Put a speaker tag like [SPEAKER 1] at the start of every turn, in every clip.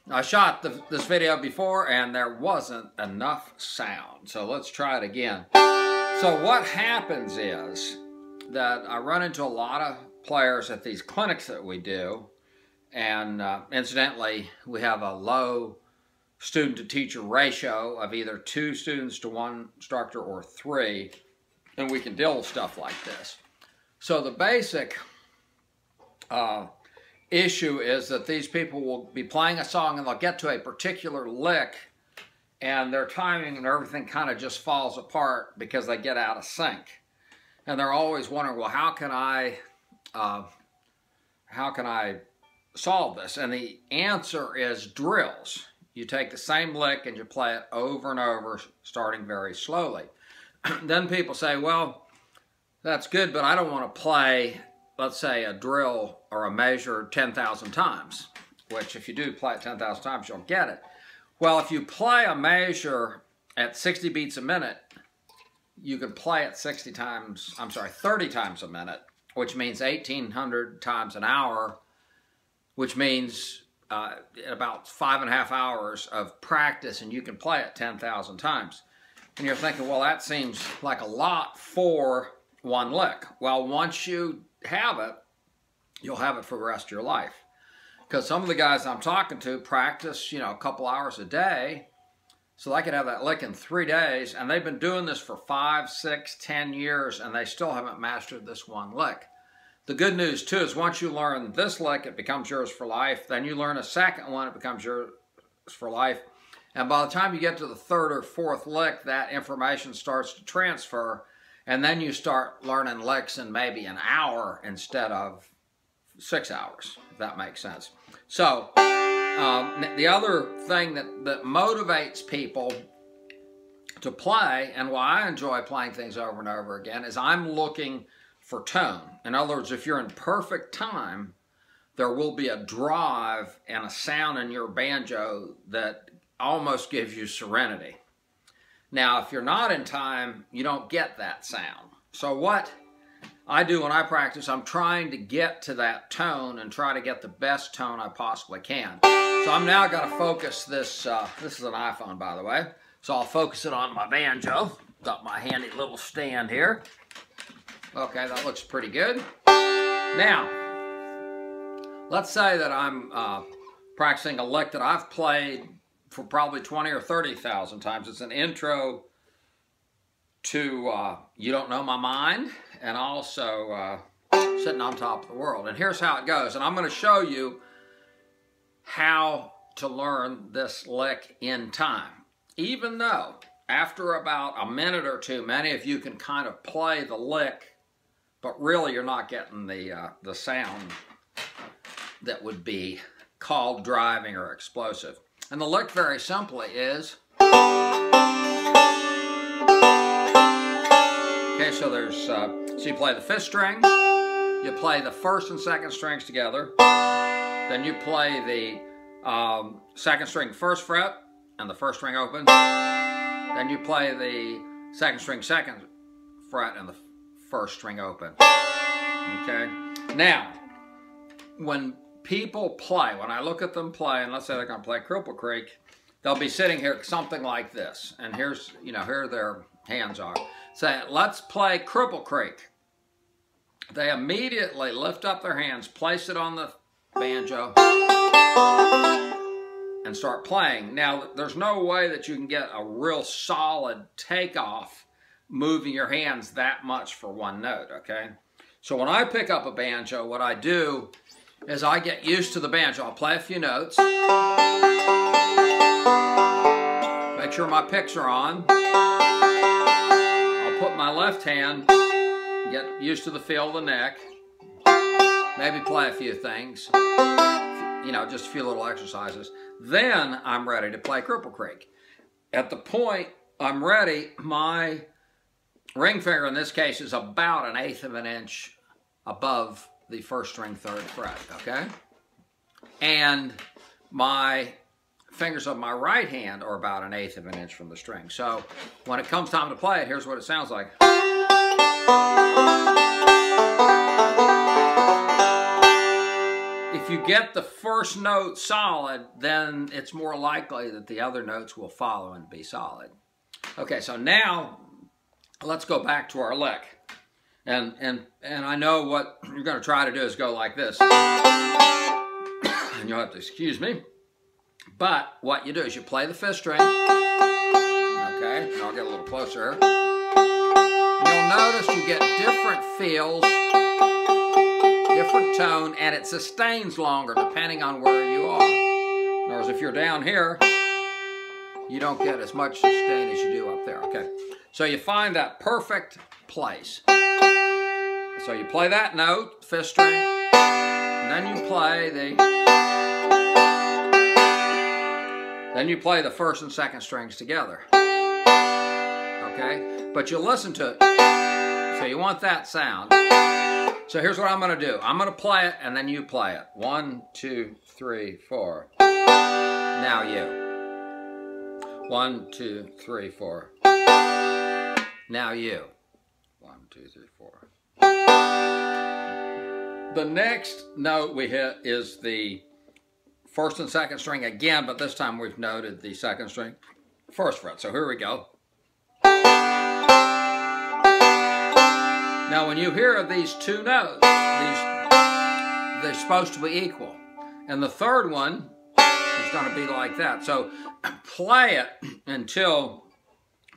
[SPEAKER 1] I shot this video before and there wasn't enough sound, so let's try it again. So what happens is that I run into a lot of players at these clinics that we do, and incidentally, we have a low student-to-teacher ratio of either 2 students to 1 instructor or 3, and we can deal with stuff like this. So the basic issue is that these people will be playing a song and they'll get to a particular lick and their timing and everything kind of just falls apart because they get out of sync. And they're always wondering, well, how can I solve this? And the answer is drills. You take the same lick and you play it over and over, starting very slowly. Then people say, well, that's good, but I don't want to play, let's say, a drill or a measure 10,000 times, which if you do play it 10,000 times, you'll get it. Well, if you play a measure at 60 beats a minute, you can play it 30 times a minute, which means 1,800 times an hour, which means about 5.5 hours of practice, and you can play it 10,000 times. And you're thinking, well, that seems like a lot for one lick. Well, once you have it, you'll have it for the rest of your life. Because some of the guys I'm talking to practice, you know, a couple hours a day, so they could have that lick in 3 days, and they've been doing this for 5, 6, 10 years, and they still haven't mastered this one lick. The good news, too, is once you learn this lick, it becomes yours for life. Then you learn a second one, it becomes yours for life. And by the time you get to the 3rd or 4th lick, that information starts to transfer, and then you start learning licks in maybe an hour instead of 6 hours, if that makes sense. So, the other thing that motivates people to play, and why I enjoy playing things over and over again, is I'm looking for tone. In other words, if you're in perfect time, there will be a drive and a sound in your banjo that almost gives you serenity. Now, if you're not in time, you don't get that sound. So what I do when I practice, I'm trying to get to that tone and try to get the best tone I possibly can. So I'm now going to focus this, this is an iPhone, by the way, so I'll focus it on my banjo. Got my handy little stand here. Okay, that looks pretty good. Now, let's say that I'm practicing a lick that I've played for probably 20 or 30,000 times. It's an intro to You Don't Know My Mind, and also Sitting on Top of the World. And here's how it goes. And I'm going to show you how to learn this lick in time. Even though after about a minute or two, many of you can kind of play the lick, but really you're not getting the sound that would be called driving or explosive. And the lick, very simply, is... Okay, so there's, so you play the 5th string, you play the 1st and 2nd strings together, then you play the 2nd string 1st fret and the 1st string open, then you play the 2nd string 2nd fret and the 1st string open. Okay? Now, when people play, when I look at them play, and let's say they're going to play Cripple Creek, they'll be sitting here something like this, and here's, you know, here their hands are. Say, let's play Cripple Creek. They immediately lift up their hands, place it on the banjo, and start playing. Now, there's no way that you can get a real solid takeoff moving your hands that much for one note, okay? So when I pick up a banjo, what I do is I get used to the banjo. I'll play a few notes. Make sure my picks are on. I'll put my left hand, get used to the feel of the neck. Maybe play a few things. You know, just a few little exercises. Then I'm ready to play Cripple Creek. At the point I'm ready, my ring finger in this case is about 1/8 of an inch above the 1st string 3rd fret, okay? And my fingers of my right hand are about 1/8 of an inch from the string. So when it comes time to play it, here's what it sounds like. If if you get the first note solid, then it's more likely that the other notes will follow and be solid. Okay, so now let's go back to our lick. And I know what you're going to try to do is go like this. And you'll have to excuse me. But what you do is you play the fifth string. Okay, I'll get a little closer. You'll notice you get different feels, different tone, and it sustains longer depending on where you are. In other words, if you're down here, you don't get as much sustain as you do up there. Okay, so you find that perfect place. So you play that note, fifth string, and then you play the first and second strings together. Okay, but you listen to it. So you want that sound. So here's what I'm going to do. I'm going to play it, and then you play it. 1, 2, 3, 4. Now you. 1, 2, 3, 4. Now you. 1, 2, 3, 4. The next note we hit is the first and second string again, but this time we've noted the second string, first fret. So here we go. Now when you hear these two notes, they're supposed to be equal. And the third one is going to be like that. So play it until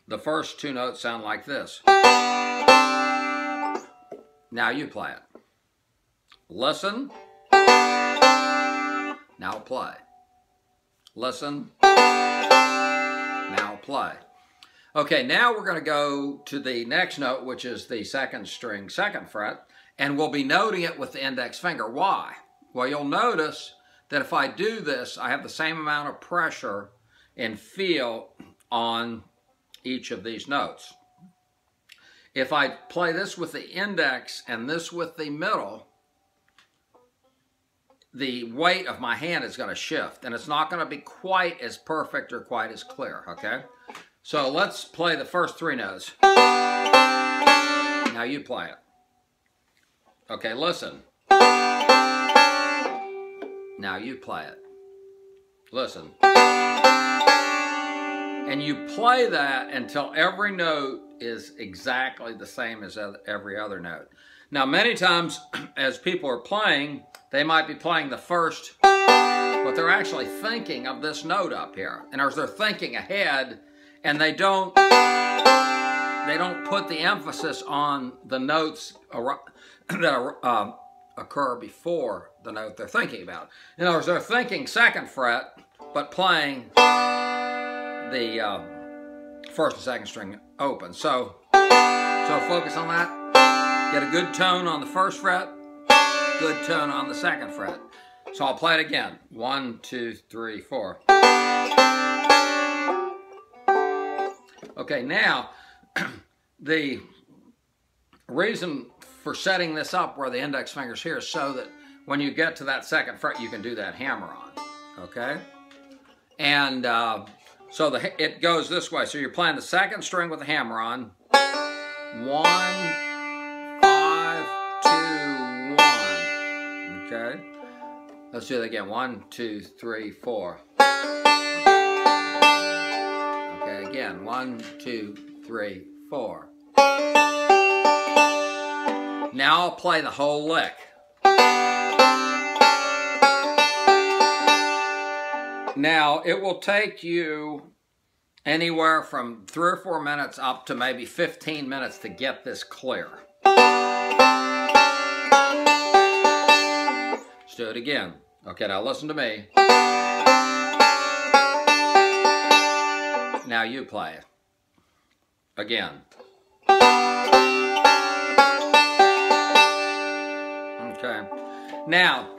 [SPEAKER 1] the first two notes sound like this. Now you play it. Listen. Now play. Listen. Now play. Okay, now we're going to go to the next note, which is the second string, second fret, and we'll be noting it with the index finger. Why? Well, you'll notice that if I do this, I have the same amount of pressure and feel on each of these notes. If I play this with the index and this with the middle, the weight of my hand is going to shift, and it's not going to be quite as perfect or quite as clear, okay? So let's play the first three notes. Now you play it. Okay, listen. Now you play it. Listen. And you play that until every note is exactly the same as every other note. Now, many times, as people are playing, they might be playing the first, but they're actually thinking of this note up here. And as they're thinking ahead, and they don't put the emphasis on the notes that occur before the note they're thinking about. In other words, they're thinking second fret, but playing the first and second string open. So focus on that. Get a good tone on the first fret, good tone on the second fret. So I'll play it again. 1, 2, 3, 4. Okay, now the reason for setting this up where the index finger's here is so that when you get to that second fret, you can do that hammer on. Okay? And so it goes this way. So you're playing the second string with the hammer on. 1, 5, 2, 1. Okay? Let's do that again. 1, 2, 3, 4. Okay, again. 1, 2, 3, 4. Now I'll play the whole lick. Now, it will take you anywhere from 3 or 4 minutes up to maybe 15 minutes to get this clear. Let's do it again. Okay, now listen to me. Now you play it. Again. Okay. Now,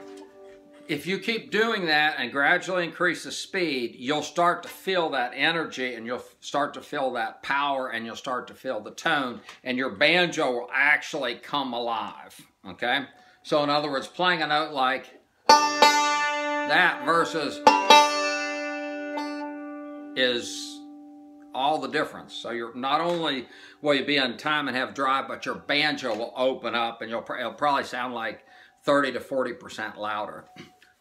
[SPEAKER 1] if you keep doing that and gradually increase the speed, you'll start to feel that energy, and you'll start to feel that power, and you'll start to feel the tone, and your banjo will actually come alive, okay? So in other words, playing a note like that versus is all the difference. So you're not only will you be on time and have drive, but your banjo will open up, and it'll probably sound like 30 to 40% louder.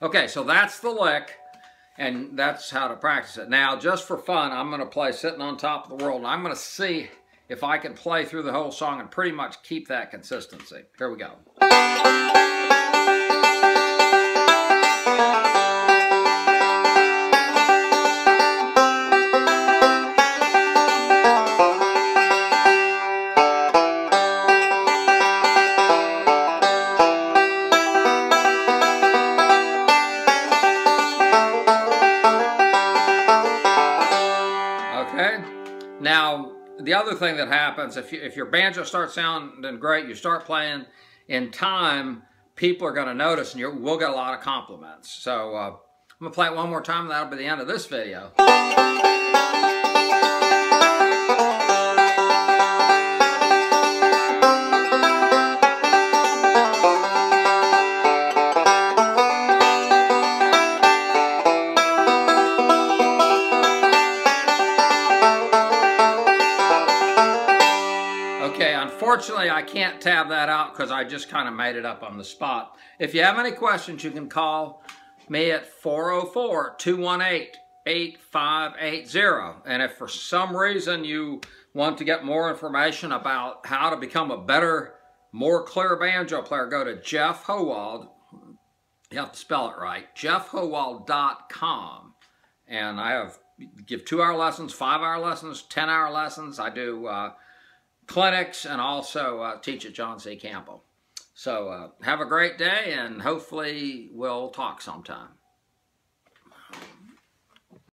[SPEAKER 1] Okay, so that's the lick, and that's how to practice it. Now, just for fun, I'm going to play Sitting on Top of the World, and I'm going to see if I can play through the whole song and pretty much keep that consistency. Here we go. Okay, now the other thing that happens, if your banjo starts sounding great, you start playing in time, people are going to notice and we'll get a lot of compliments. So I'm going to play it one more time, and that'll be the end of this video. Okay, unfortunately, I can't tab that out because I just kind of made it up on the spot. If you have any questions, you can call me at 404-218-8580. And if for some reason you want to get more information about how to become a better, more clear banjo player, go to Geoff Hohwald. You have to spell it right. GeoffHohwald.com. And I give 2-hour lessons, 5-hour lessons, 10-hour lessons. I do clinics, and also teach at John C. Campbell. So have a great day, and hopefully we'll talk sometime.